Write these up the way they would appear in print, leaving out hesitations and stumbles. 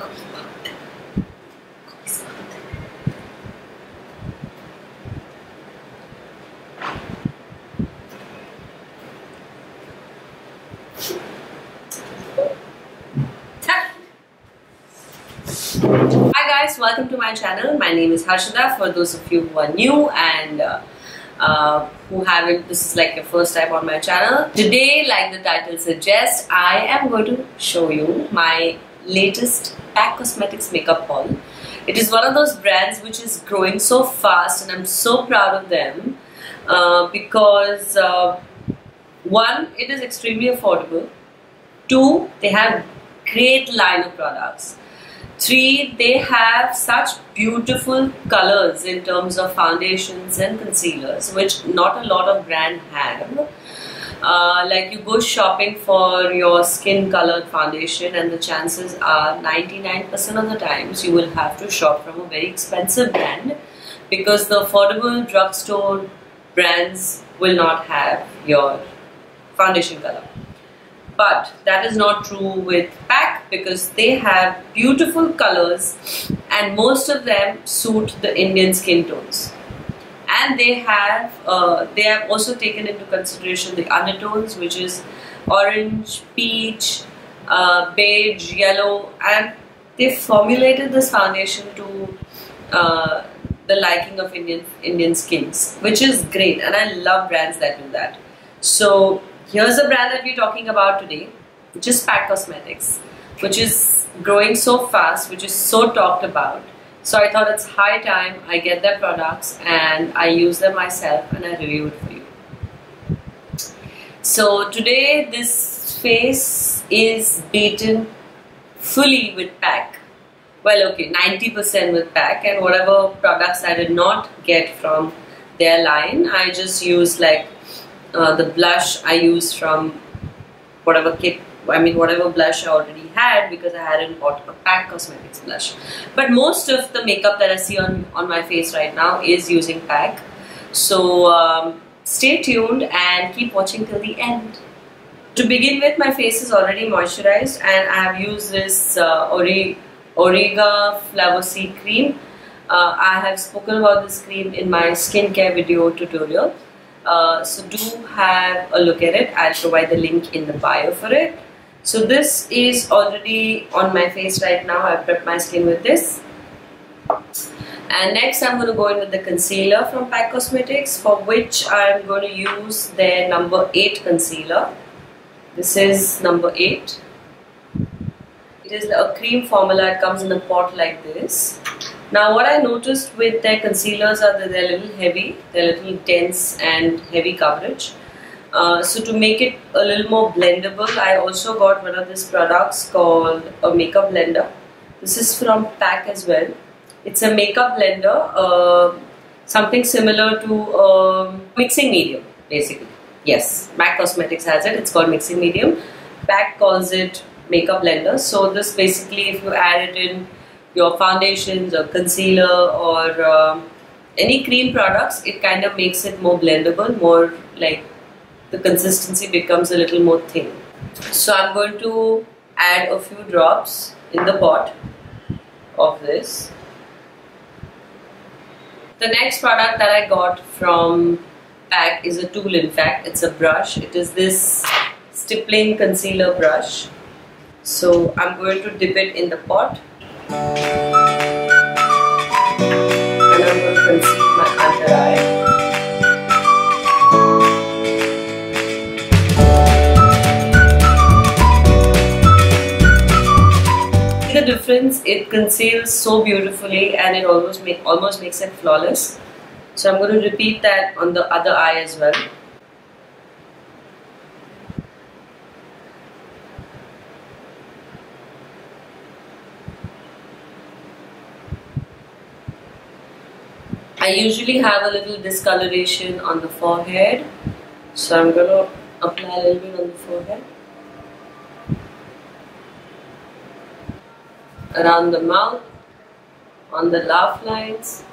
Hi guys, welcome to my channel. My name is Harshada. For those of you who are new and who haven't, this is like your first time on my channel. Today, like the title suggests, I am going to show you my latest PAC Cosmetics makeup haul. It is one of those brands which is growing so fast and I'm so proud of them because one, it is extremely affordable. Two, they have great line of products. Three, they have such beautiful colors in terms of foundations and concealers, which not a lot of brands have. Like you go shopping for your skin colored foundation and the chances are 99% of the times you will have to shop from a very expensive brand because the affordable drugstore brands will not have your foundation color. But that is not true with PAC because they have beautiful colors and most of them suit the Indian skin tones. And they have also taken into consideration the undertones, which is orange, peach, beige, yellow, and they formulated this foundation to the liking of Indian skins, which is great, and I love brands that do that. So here's a brand that we're talking about today, which is PAC Cosmetics, which is growing so fast, which is so talked about. So I thought it's high time I get their products and I use them myself and I review it for you. So today this face is beaten fully with PAC. Well, okay, 90% with PAC, and whatever products I did not get from their line, I just use like the blush I used from whatever kit, whatever blush I already had because I hadn't bought a PAC Cosmetics blush. But most of the makeup that I see on my face right now is using PAC. So stay tuned and keep watching till the end. To begin with, my face is already moisturized and I have used this Origa Flower Seed Cream. I have spoken about this cream in my skincare video tutorial. So do have a look at it. I'll provide the link in the bio for it. So this is already on my face right now. I've prepped my skin with this. And next I'm going to go in with the concealer from PAC Cosmetics, for which I'm going to use their number 8 concealer. This is number 8. It is a cream formula. It comes in a pot like this. Now what I noticed with their concealers are that they're a little heavy, they're a little dense and heavy coverage. So to make it a little more blendable, I also got one of these products called a makeup blender. This is from PAC as well. It's a makeup blender, something similar to mixing medium basically. Yes, PAC Cosmetics has it, it's called mixing medium. PAC calls it makeup blender. So this basically, if you add it in your foundations or concealer or any cream products, it kind of makes it more blendable, more like the consistency becomes a little more thin. So I'm going to add a few drops in the pot of this. The next product that I got from PAC is a tool. In fact, it's a brush. It is this Stippling concealer brush. So I'm going to dip it in the pot. And I'm going to conceal my under eye. See the difference? It conceals so beautifully and it almost makes it flawless. So I'm going to repeat that on the other eye as well. I usually have a little discoloration on the forehead, so I'm going to apply a little bit on the forehead, around the mouth, on the laugh lines,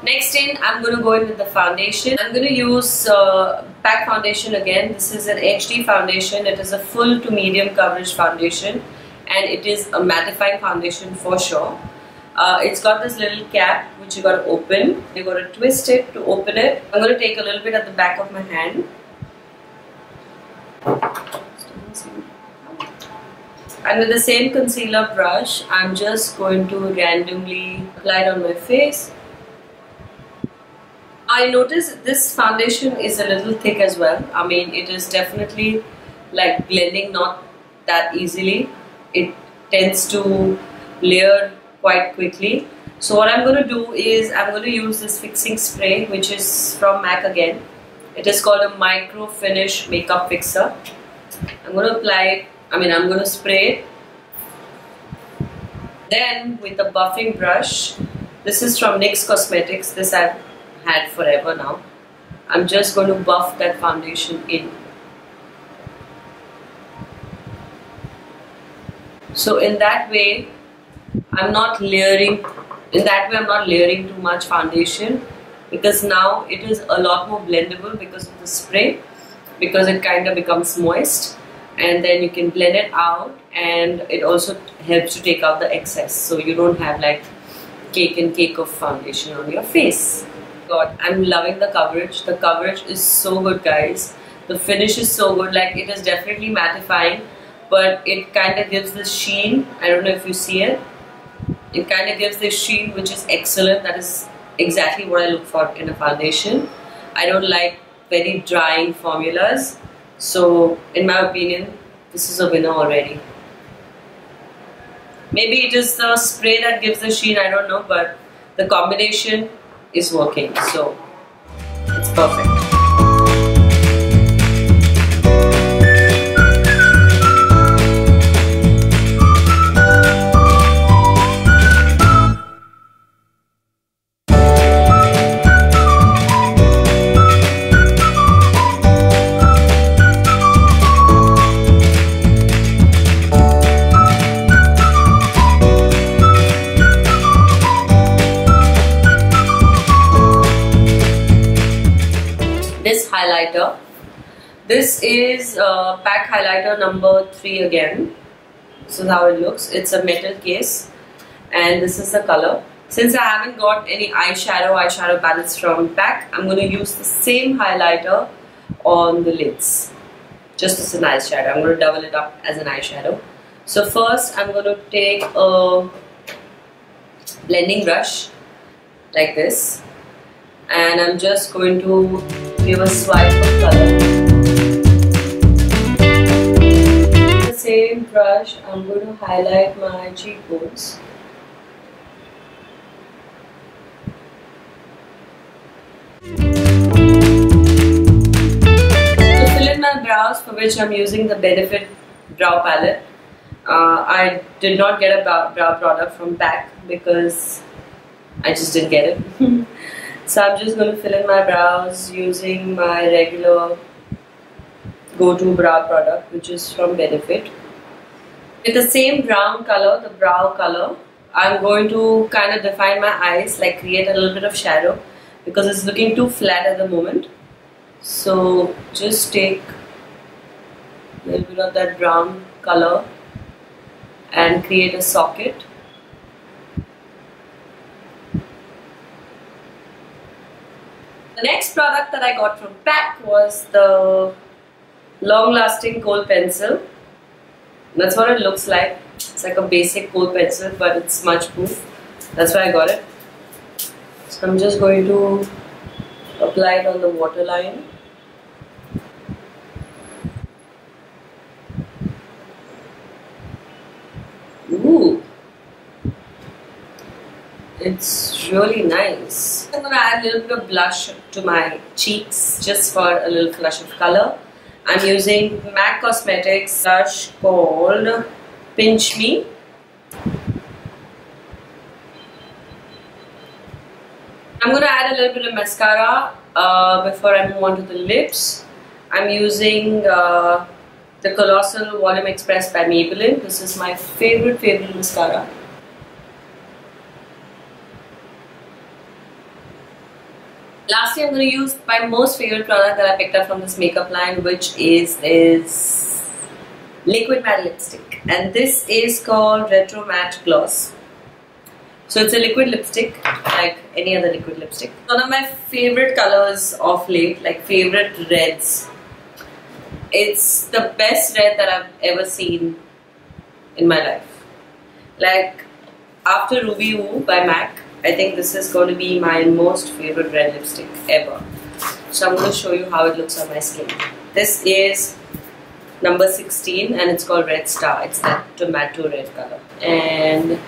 Next in, I'm going to go in with the foundation. I'm going to use PAC foundation again. This is an HD foundation. It is a full to medium coverage foundation, and it is a mattifying foundation for sure. It's got this little cap which you got to open. You got to twist it to open it. I'm going to take a little bit at the back of my hand. And with the same concealer brush, I'm just going to randomly apply it on my face. I noticed this foundation is a little thick as well. I mean, it is definitely like blending not that easily. It tends to layer quite quickly. So what I'm going to do is I'm going to use this fixing spray, which is from MAC again. It is called a Micro Finish Makeup Fixer. I'm going to apply it. I'm going to spray it. Then with a buffing brush, this is from NYX Cosmetics. This I've had forever now. I'm just going to buff that foundation in. So in that way, I'm not layering too much foundation, because now it is a lot more blendable because of the spray, because it kind of becomes moist, and then you can blend it out, and it also helps to take out the excess, so you don't have like cake and cake of foundation on your face. God, I'm loving the coverage. The coverage is so good, guys. The finish is so good. Like, it is definitely mattifying, but it kind of gives this sheen. I don't know if you see it. It kind of gives this sheen which is excellent. That is exactly what I look for in a foundation. I don't like very drying formulas. So in my opinion, this is a winner already. Maybe it is the spray that gives the sheen, I don't know, but the combination is working, so it's perfect. This highlighter, this is PAC highlighter number 3 again. This is how it looks. It's a metal case, and this is the color. Since I haven't got any eyeshadow palettes from PAC, I'm going to use the same highlighter on the lids, just as an eyeshadow. I'm going to double it up as an eyeshadow. So first I'm going to take a blending brush like this, and I'm just going to give a swipe of color. With the same brush, I'm going to highlight my cheekbones. To fill in my brows, for which I'm using the Benefit Brow Palette. I did not get a brow product from PAC because I just didn't get it. So I'm just going to fill in my brows using my regular go-to brow product, which is from Benefit. With the same brown color, the brow color, I'm going to kind of define my eyes, like create a little bit of shadow, because it's looking too flat at the moment. So just take a little bit of that brown color and create a socket. The next product that I got from PAC was the long-lasting Kohl pencil. That's what it looks like. It's like a basic Kohl pencil, but it's smudge proof. That's why I got it. So I'm just going to apply it on the waterline. Ooh, it's really nice. I'm going to add a little bit of blush to my cheeks just for a little flush of color. I'm using MAC Cosmetics blush called Pinch Me. I'm going to add a little bit of mascara before I move on to the lips. I'm using the Colossal Volume Express by Maybelline. This is my favorite mascara. Lastly, I'm going to use my most favorite product that I picked up from this makeup line, which is this Liquid Matte Lipstick, and this is called Retro Matte Gloss. So it's a liquid lipstick like any other liquid lipstick. One of my favorite colors of late, like favorite reds. It's the best red that I've ever seen in my life. Like after Ruby Woo by MAC, I think this is going to be my most favorite red lipstick ever. So I'm going to show you how it looks on my skin. This is number 16 and it's called Red Star. It's that tomato red color. And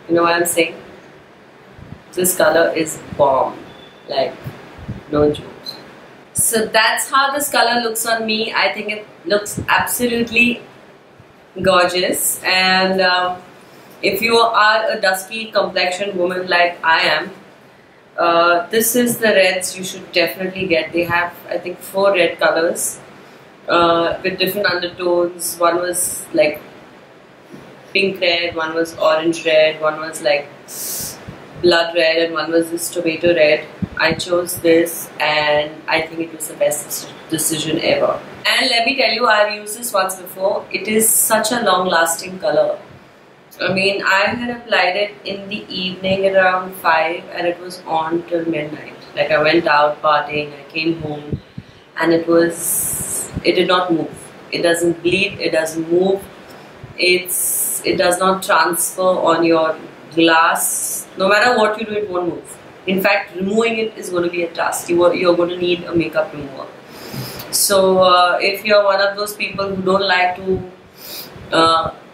you know what I'm saying? This color is bomb. Like, no jokes. So that's how this color looks on me. I think it looks absolutely gorgeous. And if you are a dusky complexion woman like I am, this is the reds you should definitely get. They have, I think, 4 red colors with different undertones. One was like pink red, one was orange red, one was like blood red, and one was this tomato red. I chose this and I think it was the best decision ever. And let me tell you, I've used this once before. It is such a long lasting color. I mean, I had applied it in the evening at around 5 and it was on till midnight. Like I went out partying, I came home and it did not move. It doesn't bleed, it doesn't move. It does not transfer on your glass. No matter what you do, it won't move. In fact, removing it is going to be a task. You're going to need a makeup remover. So if you're one of those people who don't like to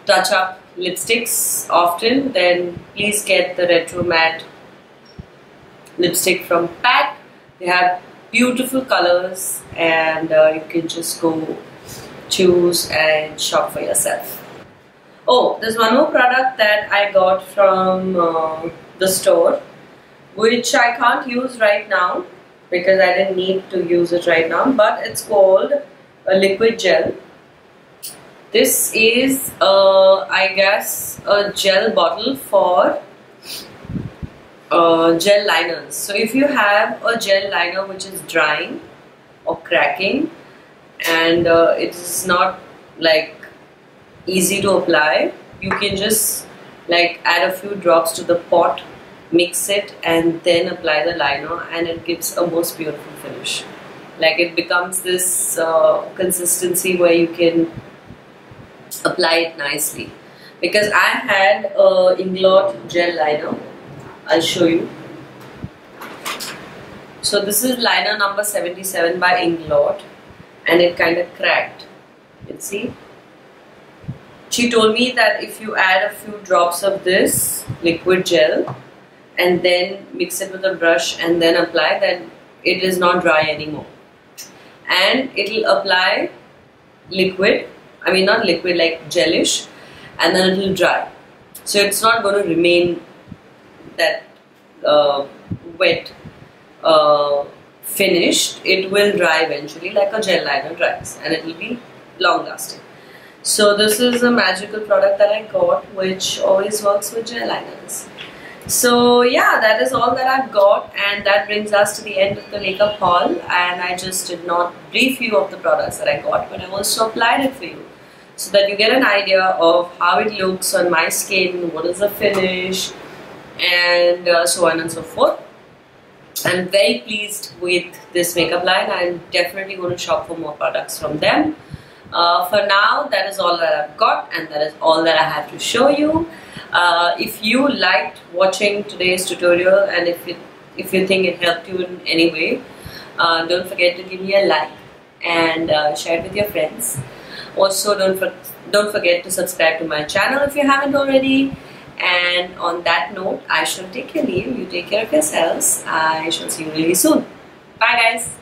touch up lipsticks often, then please get the Retro Matte lipstick from PAC. They have beautiful colors and you can just go choose and shop for yourself. Oh, there's one more product that I got from the store, which I can't use right now because I didn't need to use it right now, but it's called a liquid gel. This is, I guess, a gel bottle for gel liners. So if you have a gel liner which is drying or cracking and it is not like easy to apply, you can just like add a few drops to the pot, mix it and then apply the liner and it gives a most beautiful finish. Like it becomes this consistency where you can apply it nicely. Because I had a Inglot gel liner. I'll show you. So this is liner number 77 by Inglot and it kind of cracked. You can see. She told me that if you add a few drops of this liquid gel and then mix it with a brush and then apply, then it is not dry anymore. And it will apply liquid, I mean not liquid, like gelish, and then it will dry. So it's not going to remain that wet finished. It will dry eventually like a gel liner dries and it will be long lasting. So this is a magical product that I got which always works with gel liners. So yeah, that is all that I've got, and that brings us to the end of the makeup haul. And I just did not brief you of the products that I got, but I also applied it for you so that you get an idea of how it looks on my skin, what is the finish, and so on and so forth. I'm very pleased with this makeup line. I'm definitely going to shop for more products from them. For now, that is all that I've got, and that is all that I have to show you. If you liked watching today's tutorial and if you think it helped you in any way, don't forget to give me a like and share it with your friends. Also, don't forget to subscribe to my channel if you haven't already. And on that note, I shall take your leave. You take care of yourselves. I shall see you really soon. Bye guys.